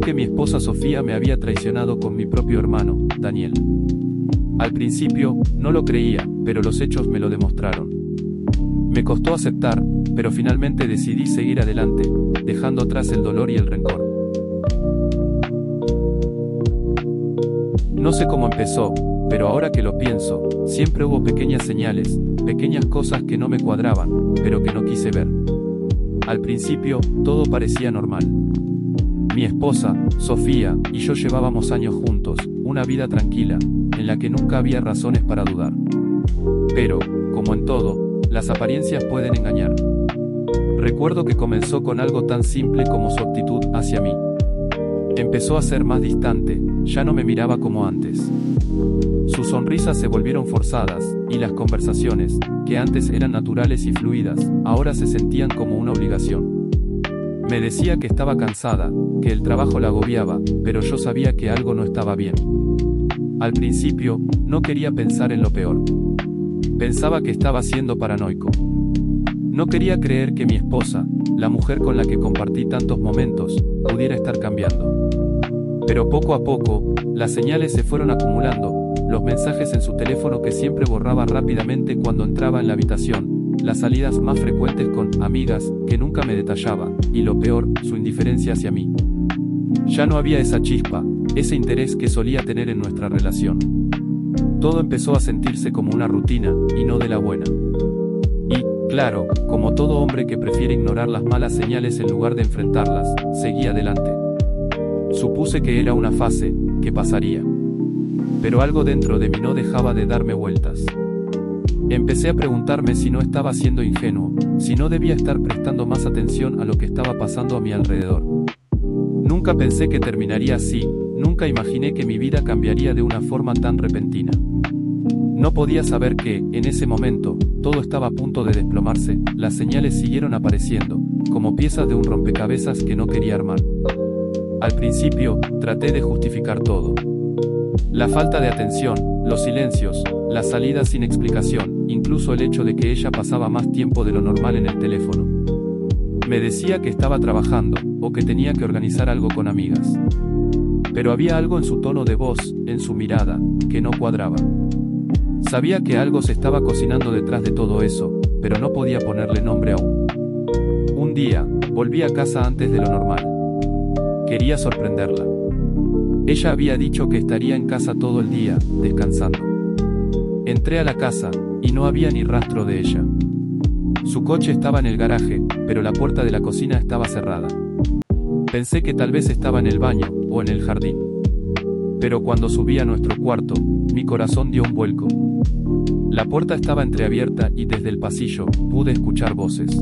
que mi esposa Sofía me había traicionado con mi propio hermano, Daniel. Al principio, no lo creía, pero los hechos me lo demostraron. Me costó aceptar, pero finalmente decidí seguir adelante, dejando atrás el dolor y el rencor. No sé cómo empezó, pero ahora que lo pienso, siempre hubo pequeñas señales, pequeñas cosas que no me cuadraban, pero que no quise ver. Al principio, todo parecía normal. Mi esposa, Sofía, y yo llevábamos años juntos, una vida tranquila, en la que nunca había razones para dudar. Pero, como en todo, las apariencias pueden engañar. Recuerdo que comenzó con algo tan simple como su actitud hacia mí. Empezó a ser más distante, ya no me miraba como antes. Sus sonrisas se volvieron forzadas, y las conversaciones, que antes eran naturales y fluidas, ahora se sentían como una obligación. Me decía que estaba cansada, que el trabajo la agobiaba, pero yo sabía que algo no estaba bien. Al principio, no quería pensar en lo peor. Pensaba que estaba siendo paranoico. No quería creer que mi esposa, la mujer con la que compartí tantos momentos, pudiera estar cambiando. Pero poco a poco, las señales se fueron acumulando, los mensajes en su teléfono que siempre borraba rápidamente cuando entraba en la habitación, las salidas más frecuentes con amigas, que nunca me detallaba, y lo peor, su indiferencia hacia mí. Ya no había esa chispa, ese interés que solía tener en nuestra relación. Todo empezó a sentirse como una rutina, y no de la buena. Y, claro, como todo hombre que prefiere ignorar las malas señales en lugar de enfrentarlas, seguí adelante. Supuse que era una fase, que pasaría. Pero algo dentro de mí no dejaba de darme vueltas. Empecé a preguntarme si no estaba siendo ingenuo, si no debía estar prestando más atención a lo que estaba pasando a mi alrededor. Nunca pensé que terminaría así, nunca imaginé que mi vida cambiaría de una forma tan repentina. No podía saber que, en ese momento, todo estaba a punto de desplomarse, las señales siguieron apareciendo, como piezas de un rompecabezas que no quería armar. Al principio, traté de justificar todo. La falta de atención, los silencios, las salidas sin explicación, incluso el hecho de que ella pasaba más tiempo de lo normal en el teléfono. Me decía que estaba trabajando, o que tenía que organizar algo con amigas. Pero había algo en su tono de voz, en su mirada, que no cuadraba. Sabía que algo se estaba cocinando detrás de todo eso, pero no podía ponerle nombre aún. Un día, volví a casa antes de lo normal. Quería sorprenderla. Ella había dicho que estaría en casa todo el día, descansando. Entré a la casa, y no había ni rastro de ella. Su coche estaba en el garaje, pero la puerta de la cocina estaba cerrada. Pensé que tal vez estaba en el baño, o en el jardín. Pero cuando subí a nuestro cuarto, mi corazón dio un vuelco. La puerta estaba entreabierta y desde el pasillo, pude escuchar voces.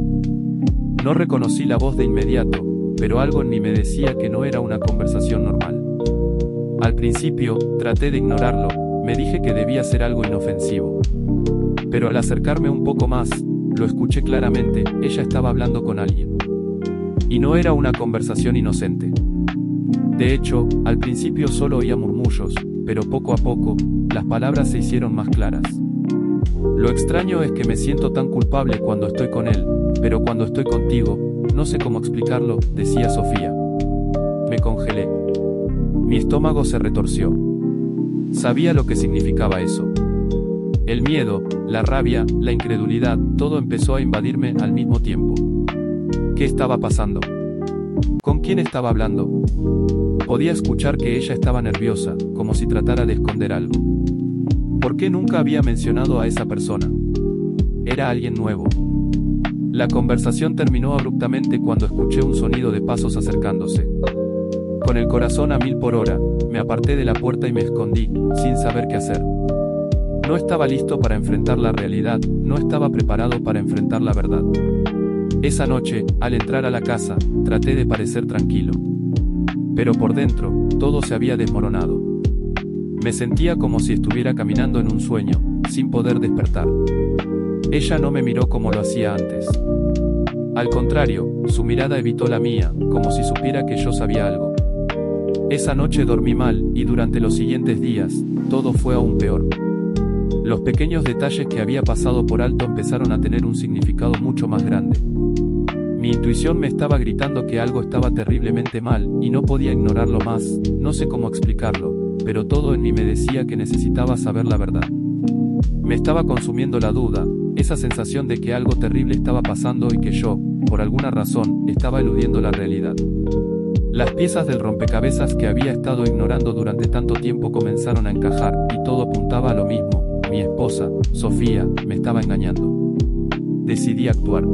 No reconocí la voz de inmediato, pero algo en mí me decía que no era una conversación normal. Al principio, traté de ignorarlo, me dije que debía ser algo inofensivo. Pero al acercarme un poco más, lo escuché claramente, ella estaba hablando con alguien. Y no era una conversación inocente. De hecho, al principio solo oía murmullos, pero poco a poco, las palabras se hicieron más claras. Lo extraño es que me siento tan culpable cuando estoy con él, pero cuando estoy contigo, no sé cómo explicarlo, decía Sofía. Me congelé. Mi estómago se retorció. Sabía lo que significaba eso. El miedo, la rabia, la incredulidad, todo empezó a invadirme al mismo tiempo. ¿Qué estaba pasando? ¿Con quién estaba hablando? Podía escuchar que ella estaba nerviosa, como si tratara de esconder algo. ¿Por qué nunca había mencionado a esa persona? Era alguien nuevo. La conversación terminó abruptamente cuando escuché un sonido de pasos acercándose. Con el corazón a 1000 por hora, me aparté de la puerta y me escondí, sin saber qué hacer. No estaba listo para enfrentar la realidad, no estaba preparado para enfrentar la verdad. Esa noche, al entrar a la casa, traté de parecer tranquilo. Pero por dentro, todo se había desmoronado. Me sentía como si estuviera caminando en un sueño, sin poder despertar. Ella no me miró como lo hacía antes. Al contrario, su mirada evitó la mía, como si supiera que yo sabía algo. Esa noche dormí mal, y durante los siguientes días, todo fue aún peor. Los pequeños detalles que había pasado por alto empezaron a tener un significado mucho más grande. Mi intuición me estaba gritando que algo estaba terriblemente mal, y no podía ignorarlo más, no sé cómo explicarlo, pero todo en mí me decía que necesitaba saber la verdad. Me estaba consumiendo la duda, esa sensación de que algo terrible estaba pasando y que yo, por alguna razón, estaba eludiendo la realidad. Las piezas del rompecabezas que había estado ignorando durante tanto tiempo comenzaron a encajar, y todo apuntaba a lo mismo: mi esposa, Sofía, me estaba engañando. Decidí actuar.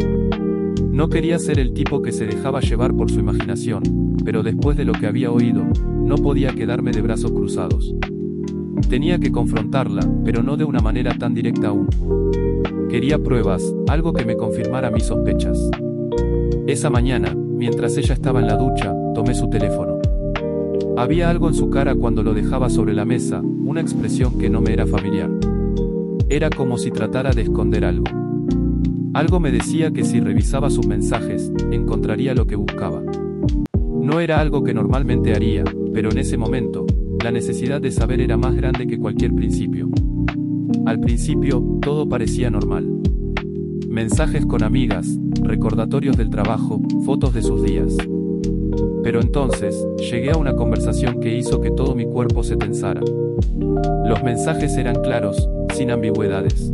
No quería ser el tipo que se dejaba llevar por su imaginación, pero después de lo que había oído, no podía quedarme de brazos cruzados. Tenía que confrontarla, pero no de una manera tan directa aún. Quería pruebas, algo que me confirmara mis sospechas. Esa mañana, mientras ella estaba en la ducha, tomé su teléfono. Había algo en su cara cuando lo dejaba sobre la mesa, una expresión que no me era familiar. Era como si tratara de esconder algo. Algo me decía que si revisaba sus mensajes, encontraría lo que buscaba. No era algo que normalmente haría, pero en ese momento, la necesidad de saber era más grande que cualquier principio. Al principio, todo parecía normal. Mensajes con amigas, recordatorios del trabajo, fotos de sus días. Pero entonces, llegué a una conversación que hizo que todo mi cuerpo se tensara. Los mensajes eran claros, sin ambigüedades.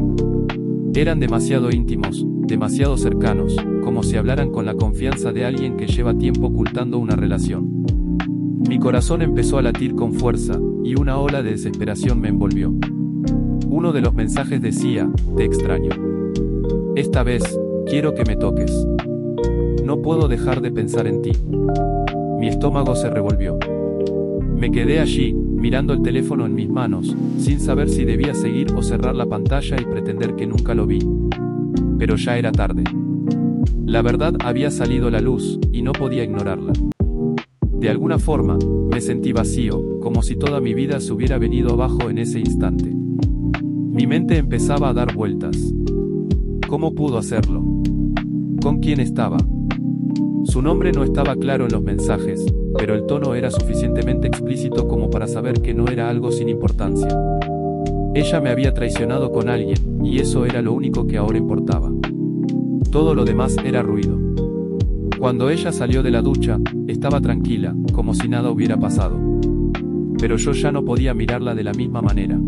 Eran demasiado íntimos, demasiado cercanos, como si hablaran con la confianza de alguien que lleva tiempo ocultando una relación. Mi corazón empezó a latir con fuerza, y una ola de desesperación me envolvió. Uno de los mensajes decía: te extraño. Esta vez, quiero que me toques. No puedo dejar de pensar en ti. Mi estómago se revolvió. Me quedé allí, mirando el teléfono en mis manos, sin saber si debía seguir o cerrar la pantalla y pretender que nunca lo vi. Pero ya era tarde. La verdad había salido a la luz, y no podía ignorarla. De alguna forma, me sentí vacío, como si toda mi vida se hubiera venido abajo en ese instante. Mi mente empezaba a dar vueltas. ¿Cómo pudo hacerlo? ¿Con quién estaba? Su nombre no estaba claro en los mensajes, pero el tono era suficientemente explícito como para saber que no era algo sin importancia. Ella me había traicionado con alguien, y eso era lo único que ahora importaba. Todo lo demás era ruido. Cuando ella salió de la ducha, estaba tranquila, como si nada hubiera pasado. Pero yo ya no podía mirarla de la misma manera.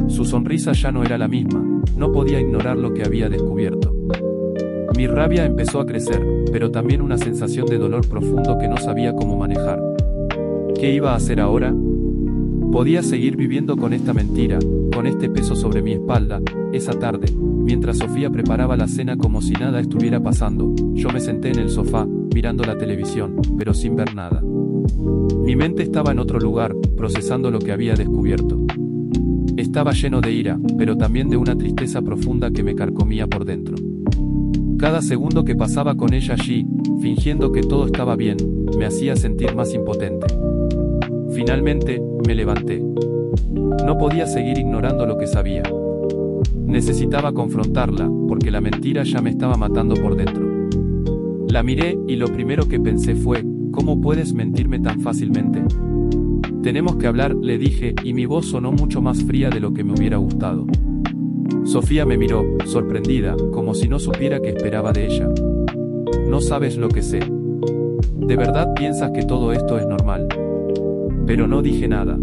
Su sonrisa ya no era la misma, no podía ignorar lo que había descubierto. Mi rabia empezó a crecer, pero también una sensación de dolor profundo que no sabía cómo manejar. ¿Qué iba a hacer ahora? Podía seguir viviendo con esta mentira, con este peso sobre mi espalda. Esa tarde, mientras Sofía preparaba la cena como si nada estuviera pasando, yo me senté en el sofá, mirando la televisión, pero sin ver nada. Mi mente estaba en otro lugar, procesando lo que había descubierto. Estaba lleno de ira, pero también de una tristeza profunda que me carcomía por dentro. Cada segundo que pasaba con ella allí, fingiendo que todo estaba bien, me hacía sentir más impotente. Finalmente, me levanté. No podía seguir ignorando lo que sabía. Necesitaba confrontarla, porque la mentira ya me estaba matando por dentro. La miré, y lo primero que pensé fue: ¿cómo puedes mentirme tan fácilmente? Tenemos que hablar, le dije, y mi voz sonó mucho más fría de lo que me hubiera gustado. Sofía me miró, sorprendida, como si no supiera qué esperaba de ella. No sabes lo que sé. ¿De verdad piensas que todo esto es normal? Pero no dije nada.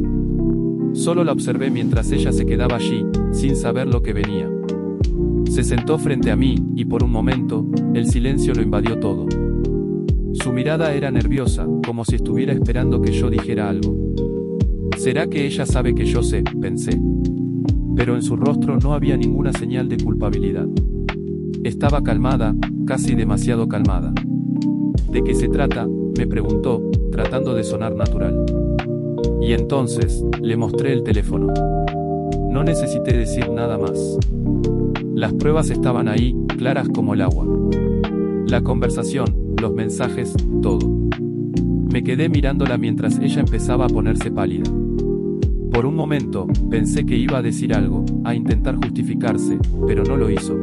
Solo la observé mientras ella se quedaba allí, sin saber lo que venía. Se sentó frente a mí, y por un momento, el silencio lo invadió todo. Su mirada era nerviosa, como si estuviera esperando que yo dijera algo. ¿Será que ella sabe que yo sé?, pensé. Pero en su rostro no había ninguna señal de culpabilidad. Estaba calmada, casi demasiado calmada. ¿De qué se trata?, me preguntó, tratando de sonar natural. Y entonces, le mostré el teléfono. No necesité decir nada más. Las pruebas estaban ahí, claras como el agua. La conversación, los mensajes, todo. Me quedé mirándola mientras ella empezaba a ponerse pálida. Por un momento, pensé que iba a decir algo, a intentar justificarse, pero no lo hizo.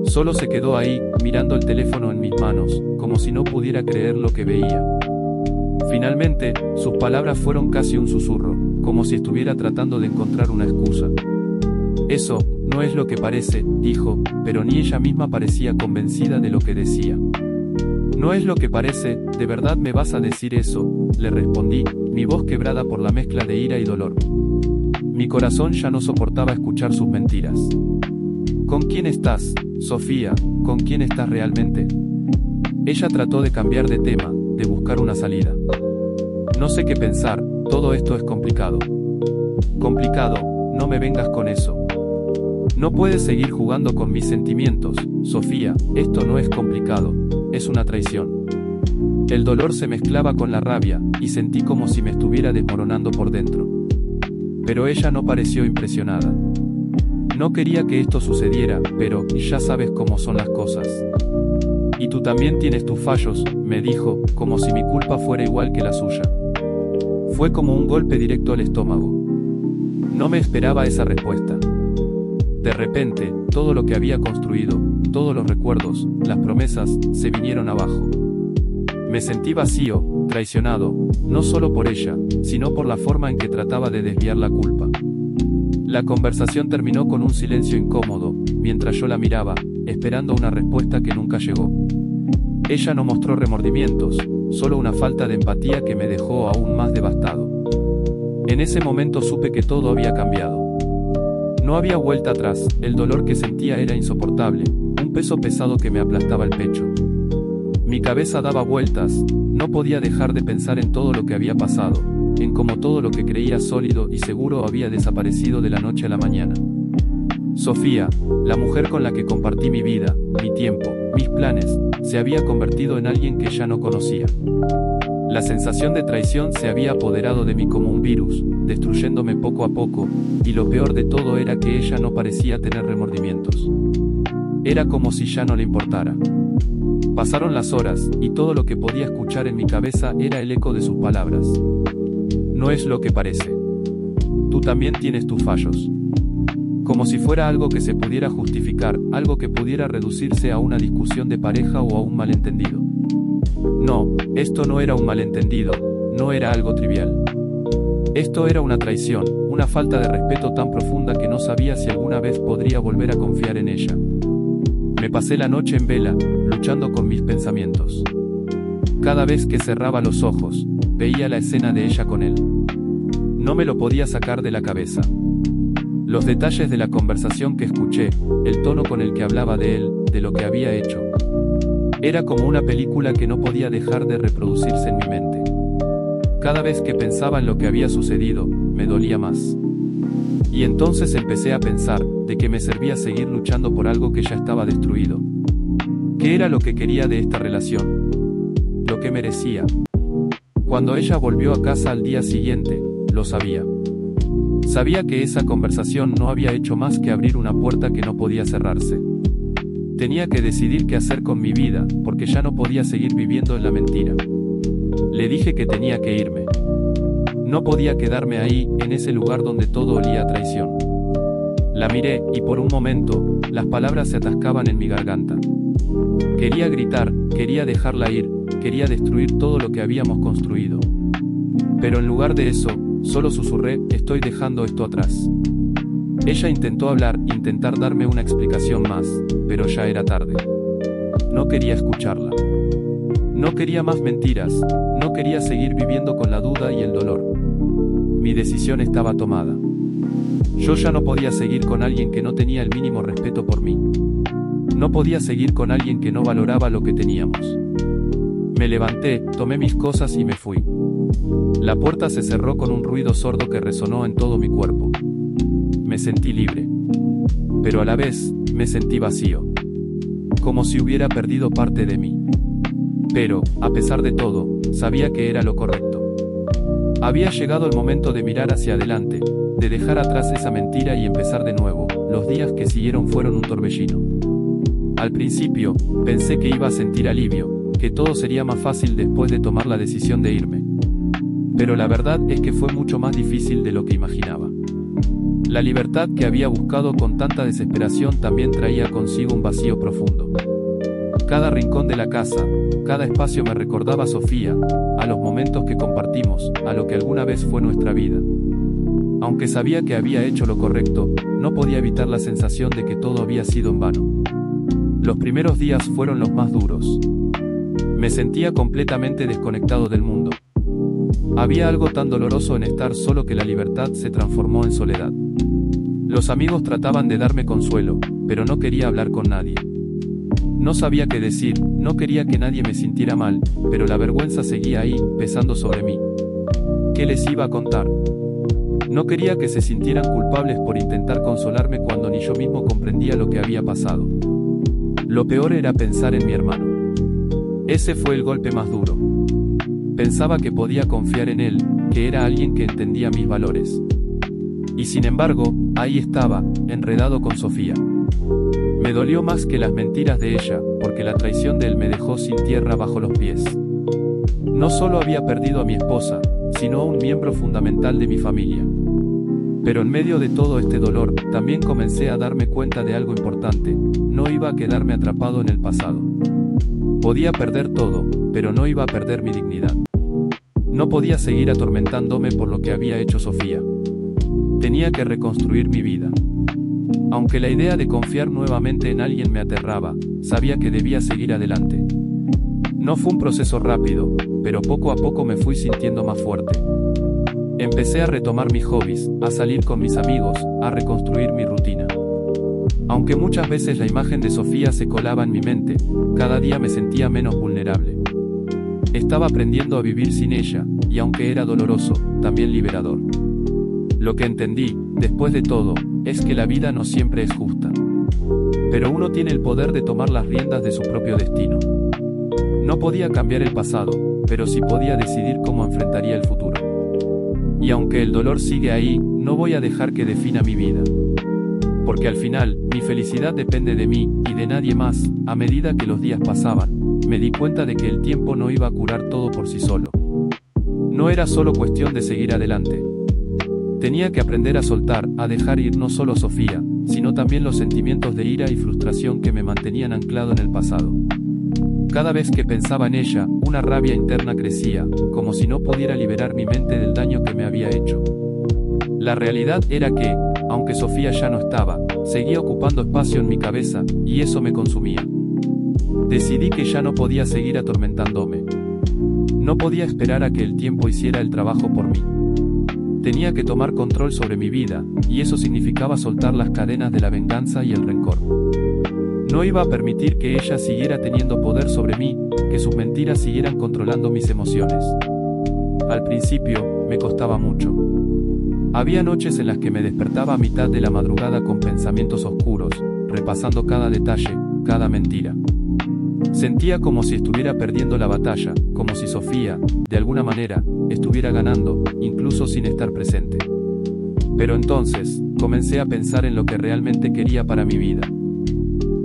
Solo se quedó ahí, mirando el teléfono en mis manos, como si no pudiera creer lo que veía. Finalmente, sus palabras fueron casi un susurro, como si estuviera tratando de encontrar una excusa. Eso, no es lo que parece, dijo, pero ni ella misma parecía convencida de lo que decía. No es lo que parece, ¿de verdad me vas a decir eso?, le respondí, mi voz quebrada por la mezcla de ira y dolor. Mi corazón ya no soportaba escuchar sus mentiras. ¿Con quién estás, Sofía? ¿Con quién estás realmente? Ella trató de cambiar de tema, de buscar una salida. No sé qué pensar, todo esto es complicado. Complicado, no me vengas con eso. No puedes seguir jugando con mis sentimientos, Sofía, esto no es complicado, es una traición. El dolor se mezclaba con la rabia, y sentí como si me estuviera desmoronando por dentro. Pero ella no pareció impresionada. No quería que esto sucediera, pero ya sabes cómo son las cosas. Y tú también tienes tus fallos, me dijo, como si mi culpa fuera igual que la suya. Fue como un golpe directo al estómago. No me esperaba esa respuesta. De repente, todo lo que había construido, todos los recuerdos, las promesas, se vinieron abajo. Me sentí vacío, traicionado, no solo por ella, sino por la forma en que trataba de desviar la culpa. La conversación terminó con un silencio incómodo, mientras yo la miraba, esperando una respuesta que nunca llegó. Ella no mostró remordimientos, solo una falta de empatía que me dejó aún más devastado. En ese momento supe que todo había cambiado. No había vuelta atrás, el dolor que sentía era insoportable, un peso pesado que me aplastaba el pecho. Mi cabeza daba vueltas, no podía dejar de pensar en todo lo que había pasado, en cómo todo lo que creía sólido y seguro había desaparecido de la noche a la mañana. Sofía, la mujer con la que compartí mi vida, mi tiempo, mis planes, se había convertido en alguien que ya no conocía. La sensación de traición se había apoderado de mí como un virus, destruyéndome poco a poco, y lo peor de todo era que ella no parecía tener remordimientos. Era como si ya no le importara. Pasaron las horas, y todo lo que podía escuchar en mi cabeza era el eco de sus palabras. No es lo que parece. Tú también tienes tus fallos. Como si fuera algo que se pudiera justificar, algo que pudiera reducirse a una discusión de pareja o a un malentendido. No, esto no era un malentendido, no era algo trivial. Esto era una traición, una falta de respeto tan profunda que no sabía si alguna vez podría volver a confiar en ella. Me pasé la noche en vela, luchando con mis pensamientos. Cada vez que cerraba los ojos, veía la escena de ella con él. No me lo podía sacar de la cabeza. Los detalles de la conversación que escuché, el tono con el que hablaba de él, de lo que había hecho. Era como una película que no podía dejar de reproducirse en mi mente. Cada vez que pensaba en lo que había sucedido, me dolía más. Y entonces empecé a pensar, ¿de qué me servía seguir luchando por algo que ya estaba destruido? ¿Qué era lo que quería de esta relación? Lo que merecía. Cuando ella volvió a casa al día siguiente, lo sabía. Sabía que esa conversación no había hecho más que abrir una puerta que no podía cerrarse. Tenía que decidir qué hacer con mi vida, porque ya no podía seguir viviendo en la mentira. Le dije que tenía que irme. No podía quedarme ahí, en ese lugar donde todo olía a traición. La miré, y por un momento, las palabras se atascaban en mi garganta. Quería gritar, quería dejarla ir, quería destruir todo lo que habíamos construido. Pero en lugar de eso, solo susurré, estoy dejando esto atrás. Ella intentó hablar, intentar darme una explicación más, pero ya era tarde. No quería escucharla. No quería más mentiras, no quería seguir viviendo con la duda y el dolor. Mi decisión estaba tomada. Yo ya no podía seguir con alguien que no tenía el mínimo respeto por mí. No podía seguir con alguien que no valoraba lo que teníamos. Me levanté, tomé mis cosas y me fui. La puerta se cerró con un ruido sordo que resonó en todo mi cuerpo. Me sentí libre. Pero a la vez, me sentí vacío. Como si hubiera perdido parte de mí. Pero, a pesar de todo, sabía que era lo correcto. Había llegado el momento de mirar hacia adelante, de dejar atrás esa mentira y empezar de nuevo. Los días que siguieron fueron un torbellino. Al principio, pensé que iba a sentir alivio, que todo sería más fácil después de tomar la decisión de irme. Pero la verdad es que fue mucho más difícil de lo que imaginaba. La libertad que había buscado con tanta desesperación también traía consigo un vacío profundo. Cada rincón de la casa, cada espacio me recordaba a Sofía, a los momentos que compartimos, a lo que alguna vez fue nuestra vida. Aunque sabía que había hecho lo correcto, no podía evitar la sensación de que todo había sido en vano. Los primeros días fueron los más duros. Me sentía completamente desconectado del mundo. Había algo tan doloroso en estar solo que la libertad se transformó en soledad. Los amigos trataban de darme consuelo, pero no quería hablar con nadie. No sabía qué decir, no quería que nadie me sintiera mal, pero la vergüenza seguía ahí, pesando sobre mí. ¿Qué les iba a contar? No quería que se sintieran culpables por intentar consolarme cuando ni yo mismo comprendía lo que había pasado. Lo peor era pensar en mi hermano. Ese fue el golpe más duro. Pensaba que podía confiar en él, que era alguien que entendía mis valores. Y sin embargo, ahí estaba, enredado con Sofía. Me dolió más que las mentiras de ella, porque la traición de él me dejó sin tierra bajo los pies. No solo había perdido a mi esposa, sino a un miembro fundamental de mi familia. Pero en medio de todo este dolor, también comencé a darme cuenta de algo importante: no iba a quedarme atrapado en el pasado. Podía perder todo, pero no iba a perder mi dignidad. No podía seguir atormentándome por lo que había hecho Sofía. Tenía que reconstruir mi vida. Aunque la idea de confiar nuevamente en alguien me aterraba, sabía que debía seguir adelante. No fue un proceso rápido, pero poco a poco me fui sintiendo más fuerte. Empecé a retomar mis hobbies, a salir con mis amigos, a reconstruir mi rutina. Aunque muchas veces la imagen de Sofía se colaba en mi mente, cada día me sentía menos vulnerable. Estaba aprendiendo a vivir sin ella, y aunque era doloroso, también liberador. Lo que entendí, después de todo, es que la vida no siempre es justa. Pero uno tiene el poder de tomar las riendas de su propio destino. No podía cambiar el pasado, pero sí podía decidir cómo enfrentaría el futuro. Y aunque el dolor sigue ahí, no voy a dejar que defina mi vida. Porque al final, mi felicidad depende de mí, y de nadie más. A medida que los días pasaban, me di cuenta de que el tiempo no iba a curar todo por sí solo. No era solo cuestión de seguir adelante. Tenía que aprender a soltar, a dejar ir no solo a Sofía, sino también los sentimientos de ira y frustración que me mantenían anclado en el pasado. Cada vez que pensaba en ella, una rabia interna crecía, como si no pudiera liberar mi mente del daño que me había hecho. La realidad era que, aunque Sofía ya no estaba, seguía ocupando espacio en mi cabeza, y eso me consumía. Decidí que ya no podía seguir atormentándome. No podía esperar a que el tiempo hiciera el trabajo por mí. Tenía que tomar control sobre mi vida, y eso significaba soltar las cadenas de la venganza y el rencor. No iba a permitir que ella siguiera teniendo poder sobre mí, que sus mentiras siguieran controlando mis emociones. Al principio, me costaba mucho. Había noches en las que me despertaba a mitad de la madrugada con pensamientos oscuros, repasando cada detalle, cada mentira. Sentía como si estuviera perdiendo la batalla, como si Sofía, de alguna manera, estuviera ganando, incluso sin estar presente. Pero entonces, comencé a pensar en lo que realmente quería para mi vida.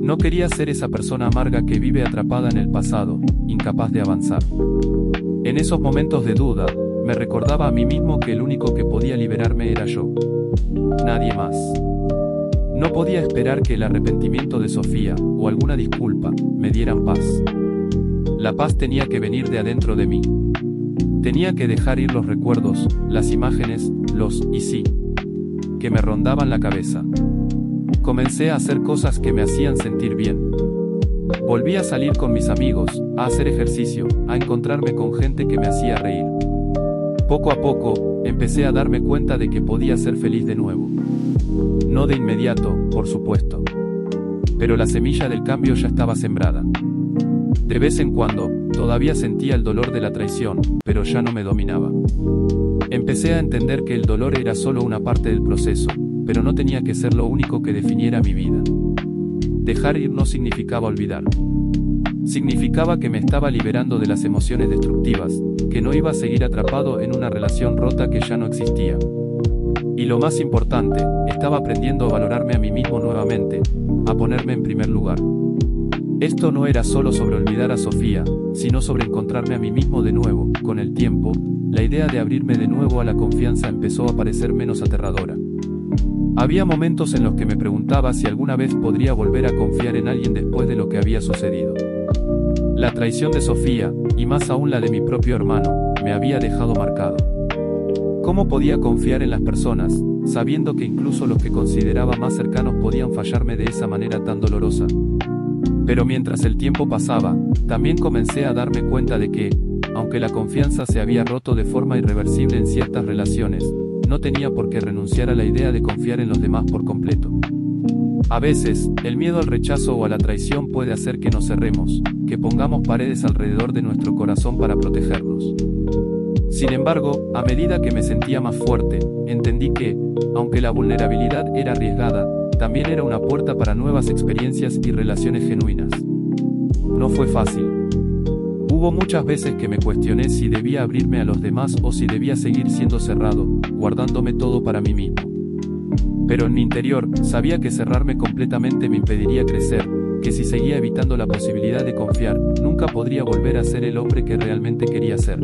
No quería ser esa persona amarga que vive atrapada en el pasado, incapaz de avanzar. En esos momentos de duda, me recordaba a mí mismo que el único que podía liberarme era yo. Nadie más. No podía esperar que el arrepentimiento de Sofía, o alguna disculpa, me dieran paz. La paz tenía que venir de adentro de mí. Tenía que dejar ir los recuerdos, las imágenes, los "y sí" que me rondaban la cabeza. Comencé a hacer cosas que me hacían sentir bien. Volví a salir con mis amigos, a hacer ejercicio, a encontrarme con gente que me hacía reír. Poco a poco, empecé a darme cuenta de que podía ser feliz de nuevo. No de inmediato, por supuesto. Pero la semilla del cambio ya estaba sembrada. De vez en cuando, todavía sentía el dolor de la traición, pero ya no me dominaba. Empecé a entender que el dolor era solo una parte del proceso, pero no tenía que ser lo único que definiera mi vida. Dejar ir no significaba olvidar. Significaba que me estaba liberando de las emociones destructivas, que no iba a seguir atrapado en una relación rota que ya no existía. Y lo más importante, estaba aprendiendo a valorarme a mí mismo nuevamente, a ponerme en primer lugar. Esto no era solo sobre olvidar a Sofía, sino sobre encontrarme a mí mismo de nuevo. Con el tiempo, la idea de abrirme de nuevo a la confianza empezó a parecer menos aterradora. Había momentos en los que me preguntaba si alguna vez podría volver a confiar en alguien después de lo que había sucedido. La traición de Sofía, y más aún la de mi propio hermano, me había dejado marcado. ¿Cómo podía confiar en las personas, sabiendo que incluso los que consideraba más cercanos podían fallarme de esa manera tan dolorosa? Pero mientras el tiempo pasaba, también comencé a darme cuenta de que, aunque la confianza se había roto de forma irreversible en ciertas relaciones, no tenía por qué renunciar a la idea de confiar en los demás por completo. A veces, el miedo al rechazo o a la traición puede hacer que nos cerremos, que pongamos paredes alrededor de nuestro corazón para protegernos. Sin embargo, a medida que me sentía más fuerte, entendí que, aunque la vulnerabilidad era arriesgada, también era una puerta para nuevas experiencias y relaciones genuinas. No fue fácil. Hubo muchas veces que me cuestioné si debía abrirme a los demás o si debía seguir siendo cerrado, guardándome todo para mí mismo. Pero en mi interior, sabía que cerrarme completamente me impediría crecer, que si seguía evitando la posibilidad de confiar, nunca podría volver a ser el hombre que realmente quería ser.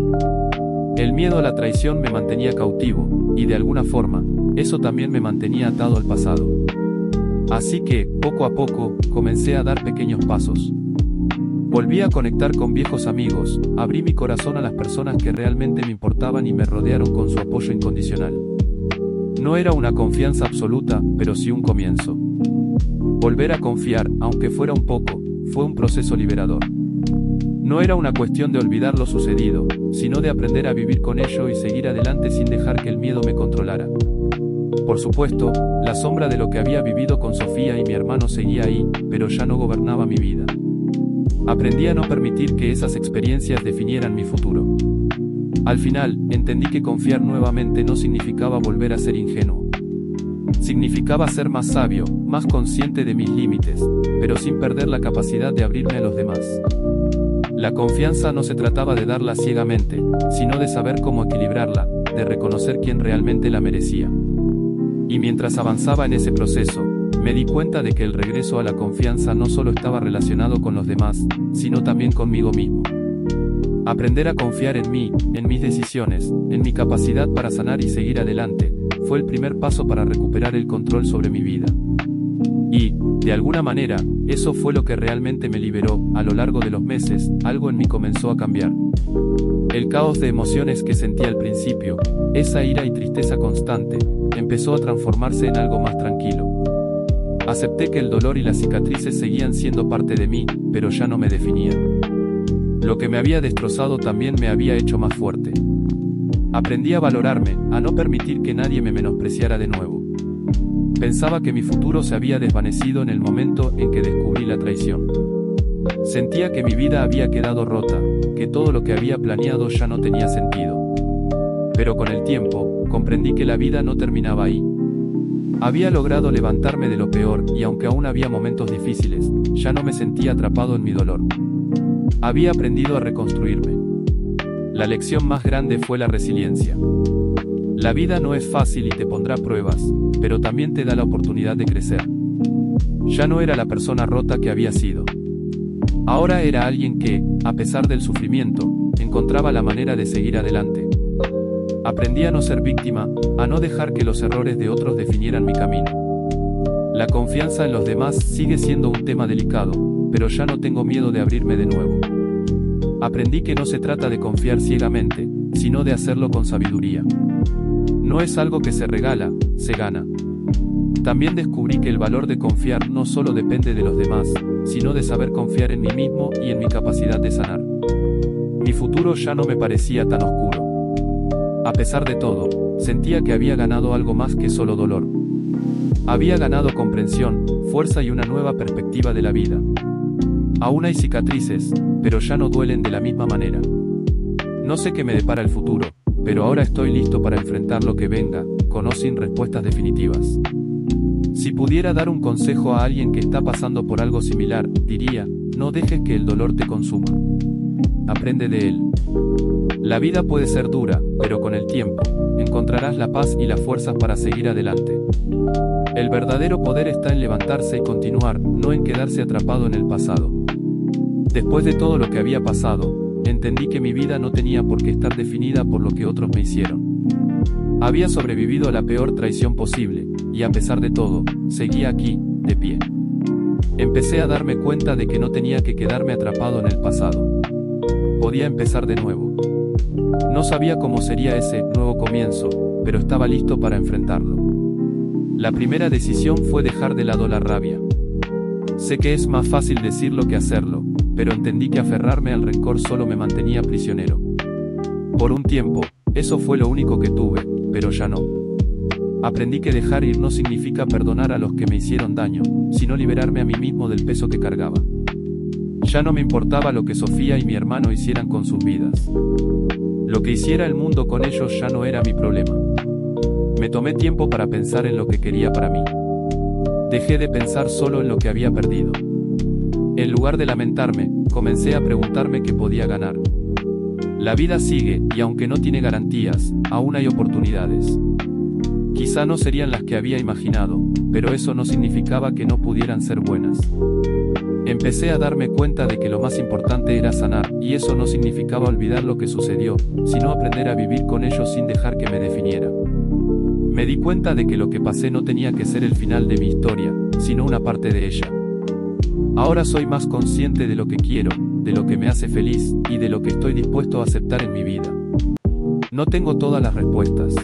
El miedo a la traición me mantenía cautivo, y de alguna forma, eso también me mantenía atado al pasado. Así que, poco a poco, comencé a dar pequeños pasos. Volví a conectar con viejos amigos, abrí mi corazón a las personas que realmente me importaban y me rodearon con su apoyo incondicional. No era una confianza absoluta, pero sí un comienzo. Volver a confiar, aunque fuera un poco, fue un proceso liberador. No era una cuestión de olvidar lo sucedido, sino de aprender a vivir con ello y seguir adelante sin dejar que el miedo me controlara. Por supuesto, la sombra de lo que había vivido con Sofía y mi hermano seguía ahí, pero ya no gobernaba mi vida. Aprendí a no permitir que esas experiencias definieran mi futuro. Al final, entendí que confiar nuevamente no significaba volver a ser ingenuo. Significaba ser más sabio, más consciente de mis límites, pero sin perder la capacidad de abrirme a los demás. La confianza no se trataba de darla ciegamente, sino de saber cómo equilibrarla, de reconocer quién realmente la merecía. Y mientras avanzaba en ese proceso, me di cuenta de que el regreso a la confianza no solo estaba relacionado con los demás, sino también conmigo mismo. Aprender a confiar en mí, en mis decisiones, en mi capacidad para sanar y seguir adelante, fue el primer paso para recuperar el control sobre mi vida. Y, de alguna manera, eso fue lo que realmente me liberó. A lo largo de los meses, algo en mí comenzó a cambiar. El caos de emociones que sentía al principio, esa ira y tristeza constante, empezó a transformarse en algo más tranquilo. Acepté que el dolor y las cicatrices seguían siendo parte de mí, pero ya no me definían. Lo que me había destrozado también me había hecho más fuerte. Aprendí a valorarme, a no permitir que nadie me menospreciara de nuevo. Pensaba que mi futuro se había desvanecido en el momento en que descubrí la traición. Sentía que mi vida había quedado rota, que todo lo que había planeado ya no tenía sentido. Pero con el tiempo, comprendí que la vida no terminaba ahí. Había logrado levantarme de lo peor y aunque aún había momentos difíciles, ya no me sentía atrapado en mi dolor. Había aprendido a reconstruirme. La lección más grande fue la resiliencia. La vida no es fácil y te pondrá pruebas, pero también te da la oportunidad de crecer. Ya no era la persona rota que había sido. Ahora era alguien que, a pesar del sufrimiento, encontraba la manera de seguir adelante. Aprendí a no ser víctima, a no dejar que los errores de otros definieran mi camino. La confianza en los demás sigue siendo un tema delicado, pero ya no tengo miedo de abrirme de nuevo. Aprendí que no se trata de confiar ciegamente, sino de hacerlo con sabiduría. No es algo que se regala, se gana. También descubrí que el valor de confiar no solo depende de los demás, sino de saber confiar en mí mismo y en mi capacidad de sanar. Mi futuro ya no me parecía tan oscuro. A pesar de todo, sentía que había ganado algo más que solo dolor. Había ganado comprensión, fuerza y una nueva perspectiva de la vida. Aún hay cicatrices, pero ya no duelen de la misma manera. No sé qué me depara el futuro, pero ahora estoy listo para enfrentar lo que venga, con o sin respuestas definitivas. Si pudiera dar un consejo a alguien que está pasando por algo similar, diría, no dejes que el dolor te consuma. Aprende de él. La vida puede ser dura, pero con el tiempo, encontrarás la paz y las fuerzas para seguir adelante. El verdadero poder está en levantarse y continuar, no en quedarse atrapado en el pasado. Después de todo lo que había pasado, entendí que mi vida no tenía por qué estar definida por lo que otros me hicieron. Había sobrevivido a la peor traición posible, y a pesar de todo, seguía aquí, de pie. Empecé a darme cuenta de que no tenía que quedarme atrapado en el pasado. Podía empezar de nuevo. No sabía cómo sería ese nuevo comienzo, pero estaba listo para enfrentarlo. La primera decisión fue dejar de lado la rabia. Sé que es más fácil decirlo que hacerlo, pero entendí que aferrarme al rencor solo me mantenía prisionero. Por un tiempo, eso fue lo único que tuve, pero ya no. Aprendí que dejar ir no significa perdonar a los que me hicieron daño, sino liberarme a mí mismo del peso que cargaba. Ya no me importaba lo que Sofía y mi hermano hicieran con sus vidas. Lo que hiciera el mundo con ellos ya no era mi problema. Me tomé tiempo para pensar en lo que quería para mí. Dejé de pensar solo en lo que había perdido. En lugar de lamentarme, comencé a preguntarme qué podía ganar. La vida sigue, y aunque no tiene garantías, aún hay oportunidades. Quizá no serían las que había imaginado, pero eso no significaba que no pudieran ser buenas. Empecé a darme cuenta de que lo más importante era sanar, y eso no significaba olvidar lo que sucedió, sino aprender a vivir con ello sin dejar que me definiera. Me di cuenta de que lo que pasé no tenía que ser el final de mi historia, sino una parte de ella. Ahora soy más consciente de lo que quiero, de lo que me hace feliz, y de lo que estoy dispuesto a aceptar en mi vida. No tengo todas las respuestas.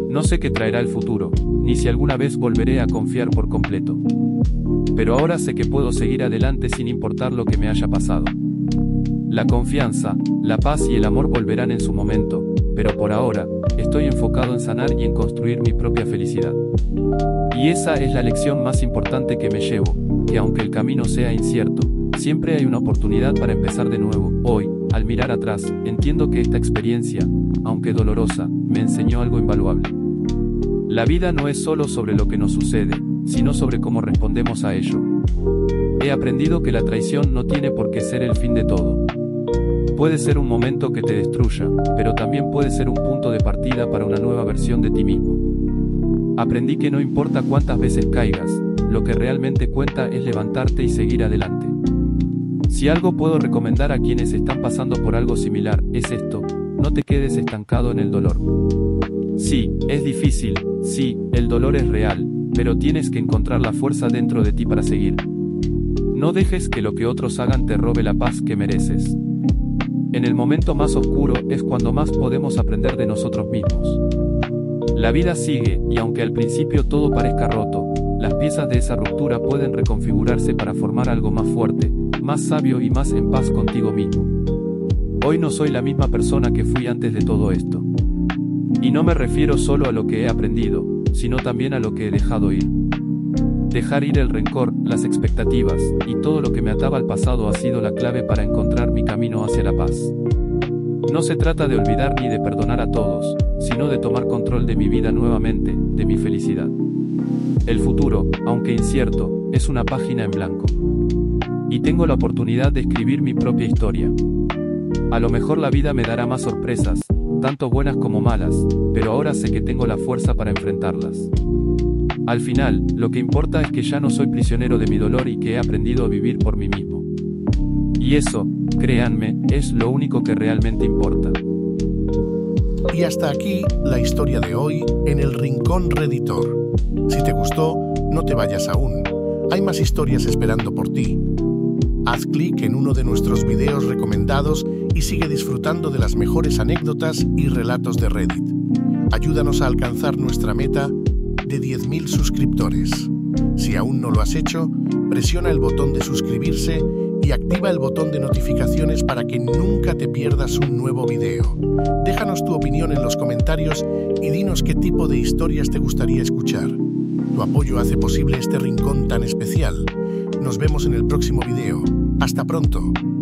No sé qué traerá el futuro, ni si alguna vez volveré a confiar por completo. Pero ahora sé que puedo seguir adelante sin importar lo que me haya pasado. La confianza, la paz y el amor volverán en su momento, pero por ahora, estoy enfocado en sanar y en construir mi propia felicidad. Y esa es la lección más importante que me llevo, que aunque el camino sea incierto, siempre hay una oportunidad para empezar de nuevo. Hoy, al mirar atrás, entiendo que esta experiencia, aunque dolorosa, me enseñó algo invaluable. La vida no es solo sobre lo que nos sucede, sino sobre cómo respondemos a ello. He aprendido que la traición no tiene por qué ser el fin de todo. Puede ser un momento que te destruya, pero también puede ser un punto de partida para una nueva versión de ti mismo. Aprendí que no importa cuántas veces caigas, lo que realmente cuenta es levantarte y seguir adelante. Si algo puedo recomendar a quienes están pasando por algo similar, es esto: no te quedes estancado en el dolor. Sí, es difícil, sí, el dolor es real, pero tienes que encontrar la fuerza dentro de ti para seguir. No dejes que lo que otros hagan te robe la paz que mereces. En el momento más oscuro es cuando más podemos aprender de nosotros mismos. La vida sigue, y aunque al principio todo parezca roto, las piezas de esa ruptura pueden reconfigurarse para formar algo más fuerte, más sabio y más en paz contigo mismo. Hoy no soy la misma persona que fui antes de todo esto. Y no me refiero solo a lo que he aprendido, sino también a lo que he dejado ir. Dejar ir el rencor, las expectativas, y todo lo que me ataba al pasado ha sido la clave para encontrar mi camino hacia la paz. No se trata de olvidar ni de perdonar a todos, sino de tomar control de mi vida nuevamente, de mi felicidad. El futuro, aunque incierto, es una página en blanco. Y tengo la oportunidad de escribir mi propia historia. A lo mejor la vida me dará más sorpresas, tanto buenas como malas, pero ahora sé que tengo la fuerza para enfrentarlas. Al final, lo que importa es que ya no soy prisionero de mi dolor y que he aprendido a vivir por mí mismo. Y eso, créanme, es lo único que realmente importa. Y hasta aquí la historia de hoy en el Rincón Redditor. Si te gustó, no te vayas aún. Hay más historias esperando por ti. Haz clic en uno de nuestros videos recomendados y sigue disfrutando de las mejores anécdotas y relatos de Reddit. Ayúdanos a alcanzar nuestra meta de 10.000 suscriptores. Si aún no lo has hecho, presiona el botón de suscribirse y activa el botón de notificaciones para que nunca te pierdas un nuevo video. Déjanos tu opinión en los comentarios y dinos qué tipo de historias te gustaría escuchar. Tu apoyo hace posible este rincón tan especial. Nos vemos en el próximo video. ¡Hasta pronto!